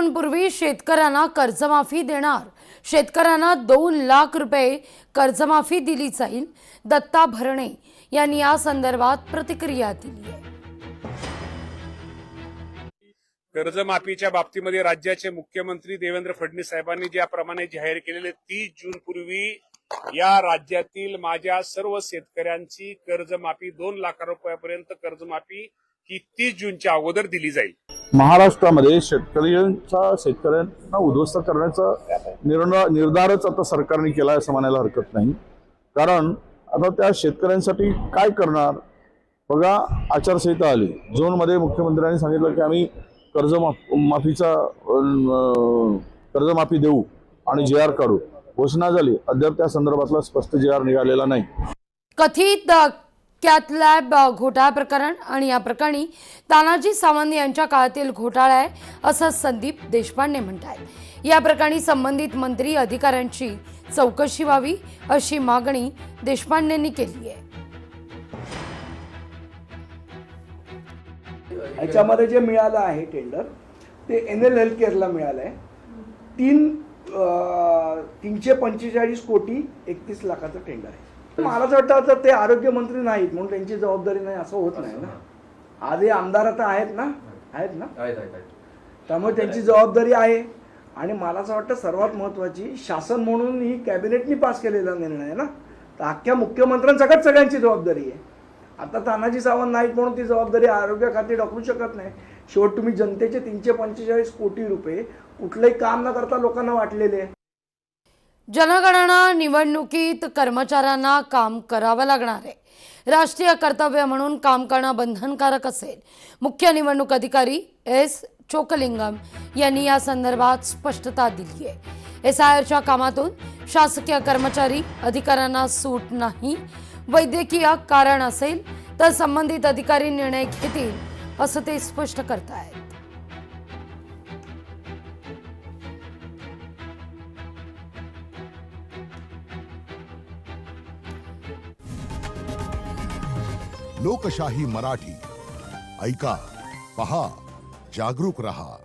जून पूर्वी शेतकऱ्यांना कर्जमाफी देणार, शेतकऱ्यांना 2 लाख रुपये कर्जमाफी दिली जाईल। दत्ता भरणे यांनी या संदर्भात प्रतिक्रिया दिली आहे। कर्जमाफीच्या बाबतीमध्ये राज्याचे मुख्यमंत्री देवेंद्र फडणवीस साहेबांनी ज्याप्रमाणे जाहीर केलेले 30 जून पूर्वी या राज्यातील माझ्या सर्व शेतकऱ्यांची कर्जमाफी 2 लाख रुपयापर्यंत कर्जमाफी ही 30 जूनच्या अगोदर दिली जाईल। महाराष्ट्रामध्ये शेतकऱ्यांना उद्ध्वस्त करण्याचा निर्धारच आता सरकारने केला असं म्हणायला हरकत नाही। कारण आता त्या शेतकऱ्यांसाठी काय करणार बघा, आचारसंहिता आली जूनमध्ये, मुख्यमंत्र्यांनी सांगितलं की आम्ही कर्जमाफी देऊ आणि JR काढू, घोषणा झाली, अद्याप त्या संदर्भातला स्पष्ट JR निघालेला नाही। कथित कॅथ लॅब घोटाळा प्रकरण आणि या प्रकरणी तानाजी सावंत यांच्या काळातील घोटाळा आहे असं संदीप देशपांडे म्हणतात। या प्रकरणी संबंधित मंत्री अधिकाऱ्यांची चौकशी व्हावी अशी मागणी देशपांडेंनी केली आहे। याच्यामध्ये जे मिळालं आहे टेंडर ते NL हेल्थ केअरला मिळालं आहे। 345 कोटी 31 लाखाचं टेंडर आहे। मला असं वाटतं तर ते आरोग्यमंत्री नाहीत म्हणून त्यांची जबाबदारी नाही असं होत नाही ना। आज हे आमदार आता आहेत ना त्यामुळे त्यांची जबाबदारी आहे। आणि मला असं वाटतं सर्वात महत्त्वाची, शासन म्हणून ही कॅबिनेटनी पास केलेला निर्णय आहे ना, तर अख्ख्या मुख्यमंत्र्यांसकट सगळ्यांची जबाबदारी आहे। आता तानाजी सावंत नाहीत म्हणून ती जबाबदारी आरोग्य खाते ढकलू शकत नाही। शेवट तुम्ही जनतेचे 345 कोटी रुपये कुठलंही काम न करता लोकांना वाटलेले आहे। जनगणना निवडणुकीत कर्मचाऱ्यांना काम करावं लागणार आहे। राष्ट्रीय कर्तव्य म्हणून काम करणं बंधनकारक असेल। मुख्य निवडणूक अधिकारी S. चोकलिंगम यांनी या संदर्भात स्पष्टता दिली आहे। SIRच्या कामातून शासकीय कर्मचारी अधिकाऱ्यांना सूट नाही। वैद्यकीय कारण असेल तर संबंधित अधिकारी निर्णय घेतील असं ते स्पष्ट करतायत। लोकशाही मराठी ऐका, पहा, जागरूक रहा।